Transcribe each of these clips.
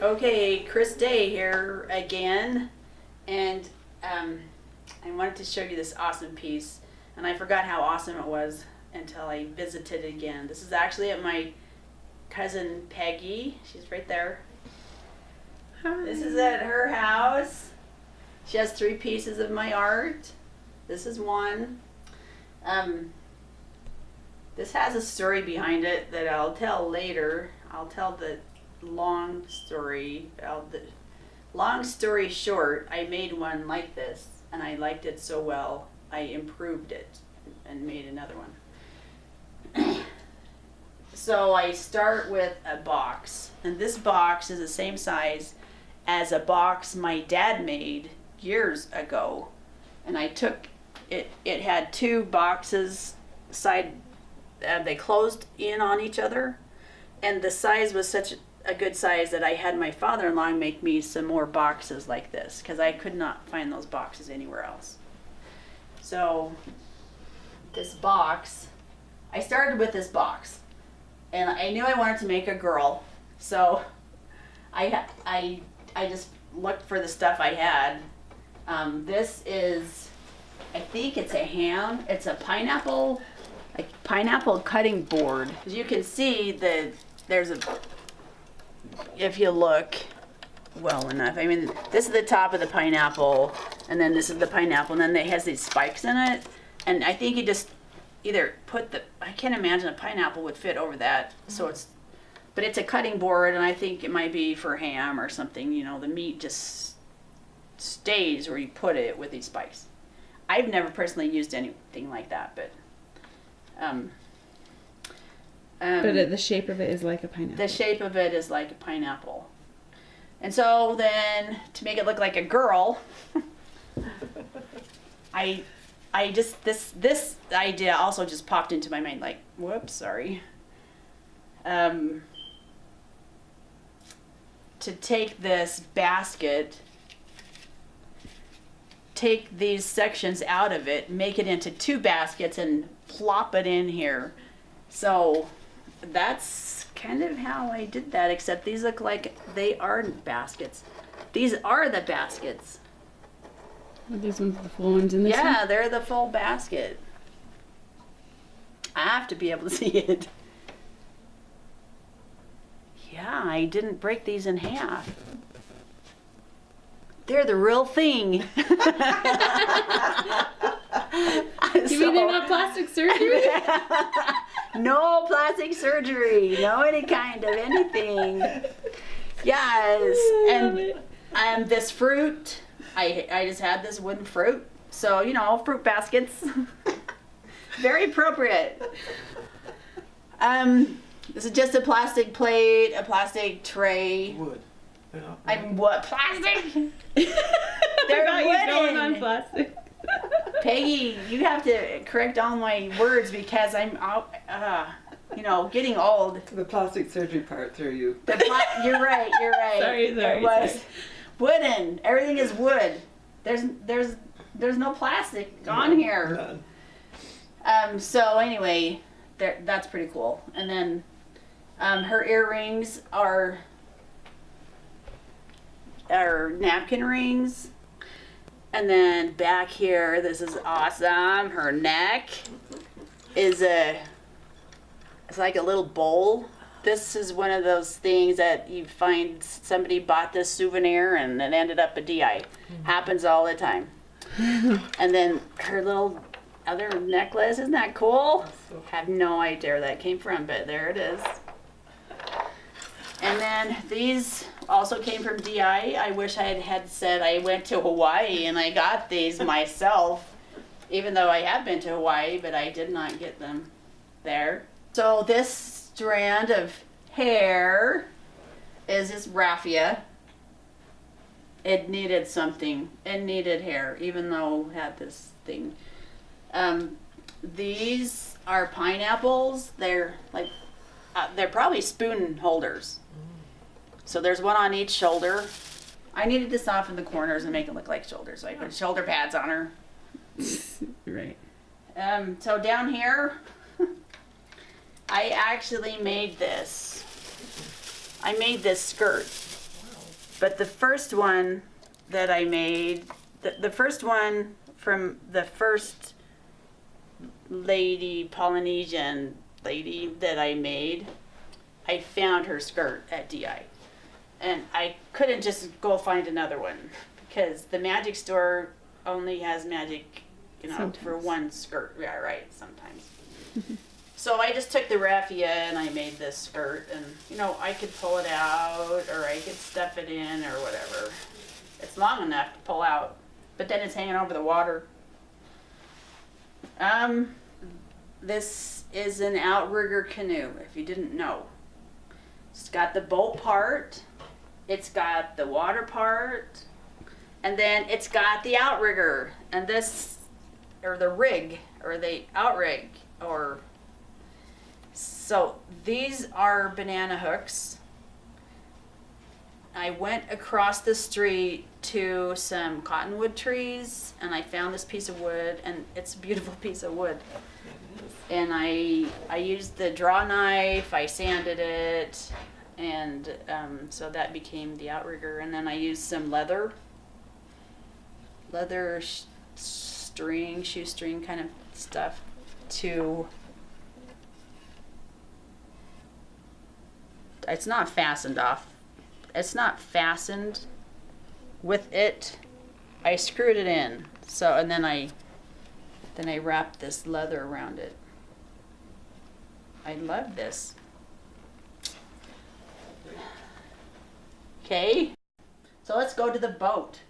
Okay, Chris Day here again, and I wanted to show you this awesome piece, and I forgot how awesome it was until I visited it again. This is actually at my cousin Peggy. She's right there. Hi. This is at her house. She has 3 pieces of my art. This is one. This has a story behind it that I'll tell later. I'll tell the long story. Long story short, I made one like this, and I liked it so well, I improved it and made another one. So I start with a box, and this box is the same size as a box my dad made years ago. And I took it, it had 2 boxes they closed in on each other, and the size was such a good size that I had my father-in-law make me some more boxes like this, because I could not find those boxes anywhere else. So this box, I started with this box, and I knew I wanted to make a girl, so I just looked for the stuff I had. This is, I think it's a ham. It's a pineapple cutting board. As you can see, there's a, if you look well enough, I mean, this is the top of the pineapple, and then this is the pineapple, and then it has these spikes in it. And I think you just either put I can't imagine a pineapple would fit over that. So but it's a cutting board, and I think it might be for ham or something. You know, the meat just stays where you put it with these spikes. I've never personally used anything like that, but the shape of it is like a pineapple. The shape of it is like a pineapple. And so then, to make it look like a girl, I just, this idea also just popped into my mind, like, whoops, sorry. To take this basket, take these sections out of it, make it into 2 baskets, and plop it in here. So that's kind of how I did that, except these look like they aren't baskets. These are the baskets. Are these ones the full ones in this one? Yeah, they're the full basket. I have to be able to see it. Yeah, I didn't break these in half. They're the real thing. You mean they're not plastic surgery? No plastic surgery. No any kind of anything. Yes. And this fruit, I just had this wooden fruit. So, you know, fruit baskets. Very appropriate. This is just a plastic plate, a plastic tray. Wood. I'm what? Plastic? They're wooden. Going on plastic. Peggy, you have to correct all my words because I'm, getting old. The plastic surgery part threw you. You're right. Sorry. It was wooden. Everything is wood. There's no plastic on here. None. So anyway, that's pretty cool. And then her earrings are napkin rings. And then back here, this is awesome. Her neck is it's like a little bowl. This is one of those things that you find somebody bought this souvenir and it ended up a DI. Happens all the time. And then her little other necklace, isn't that cool? Have no idea where that came from, but there it is. And then these also came from DI. I wish I had said I went to Hawaii and I got these myself, even though I have been to Hawaii, but I did not get them there. So this strand of hair is this raffia. It needed something. It needed hair, even though it had this thing. These are pineapples. They're like, they're probably spoon holders. So there's one on each shoulder. I needed to soften the corners and make it look like shoulders, so I put shoulder pads on her. Right. So down here, I actually made this. I made this skirt. But the first one that I made, the first one from the first Polynesian lady that I made, I found her skirt at DI. And I couldn't just go find another one because the magic store only has magic, for one skirt. Yeah, right, sometimes. So I just took the raffia and I made this skirt, and I could pull it out or I could stuff it in or whatever. It's long enough to pull out, but then it's hanging over the water. This is an Outrigger Canoe, if you didn't know. It's got the boat part, it's got the water part, and then it's got the outrigger, and this, or the rig, or the outrig, or... So these are banana hooks. I went across the street to some cottonwood trees and I found this piece of wood, and it's a beautiful piece of wood. And I used the draw knife, I sanded it, and so that became the outrigger. And then I used some leather string, shoestring kind of stuff to... It's not fastened off. It's not fastened with it. I screwed it in. So, and then I wrapped this leather around it. I love this. Okay. So let's go to the boat.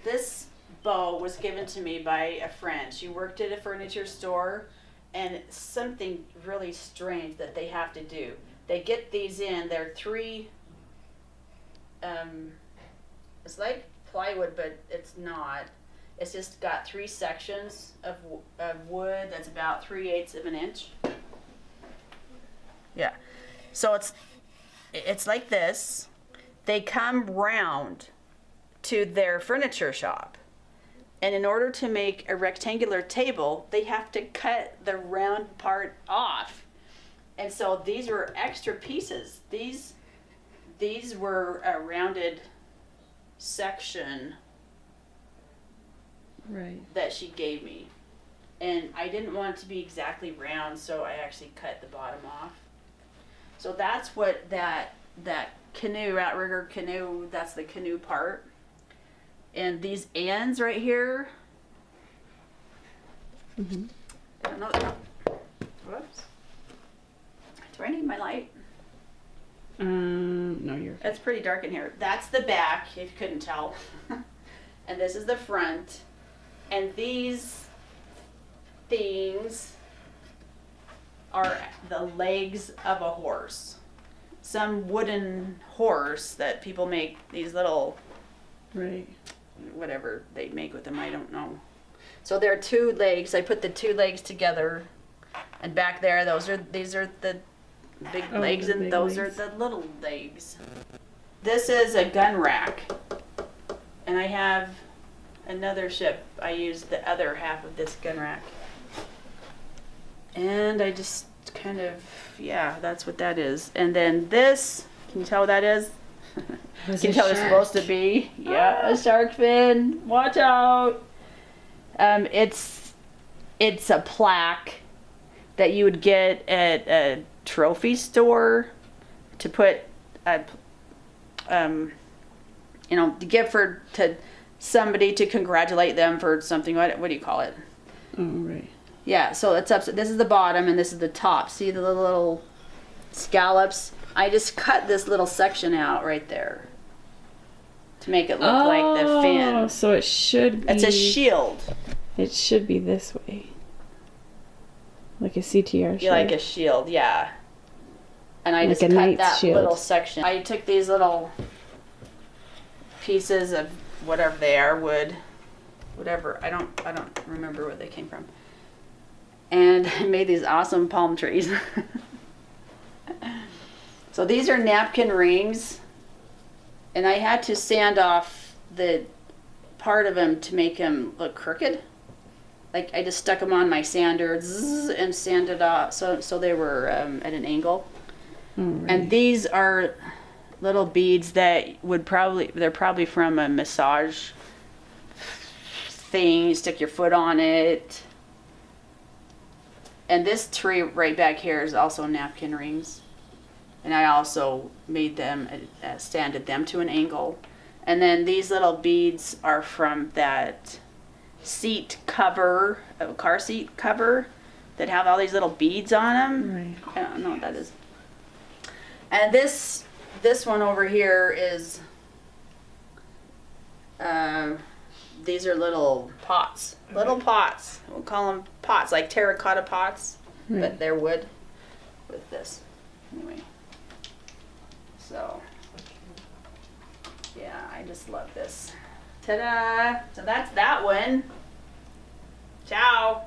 This bow was given to me by a friend. She worked at a furniture store, and it's something really strange that they have to do. They get these in, they're three, it's like plywood, but it's not. It's just got three sections of wood that's about 3/8 of an inch. Yeah. So it's like this. They come round to their furniture shop. And in order to make a rectangular table, they have to cut the round part off. And so these were extra pieces. These were a rounded section that she gave me. And I didn't want it to be exactly round, so I actually cut the bottom off. So that's what that canoe, Outrigger Canoe, that's the canoe part. And these ends right here. I don't know. Whoops. Do I need my light? No, you're... It's pretty dark in here. That's the back, if you couldn't tell. And this is the front. And these things are the legs of a horse. Some wooden horse that people make these little... whatever they make with them, I don't know. So there are two legs. I put the two legs together. And back there, these are the big legs, and those are the little legs. This is a gun rack, and I have another ship. I used the other half of this gun rack, and I just kind of, that's what that is. And then this, can you tell what that is? Can you tell what it's supposed to be? Yeah, a shark fin. Watch out! It's a plaque that you would get at a trophy store to put, to give to somebody to congratulate them for something. What do you call it? Oh, right. Yeah, so it's up. This is the bottom and this is the top. See the little scallops? I just cut this little section out right there to make it look like the fin. Oh, so it should be... It's a shield. It should be this way. Like a CTR shield. Yeah, like a shield, yeah. And I like just cut that shield. little section. I took these little pieces of whatever they are, wood, whatever. I don't remember where they came from. And I made these awesome palm trees. So these are napkin rings, and I had to sand off the part of them to make them look crooked. Like I just stuck them on my sander and sanded off so they were at an angle. Right. And these are little beads that they're probably from a massage thing. You stick your foot on it. And this tree right back here is also napkin rings. And I also made them, sanded them to an angle. And then these little beads are from that seat cover, a car seat cover, that have all these little beads on them. Right. I don't know what that is. And this one over here is, these are little pots. Little pots. We'll call them pots, like terracotta pots, Right. but they're wood with this. Anyway. So, yeah, I just love this. Ta-da! So that's that one. Ciao!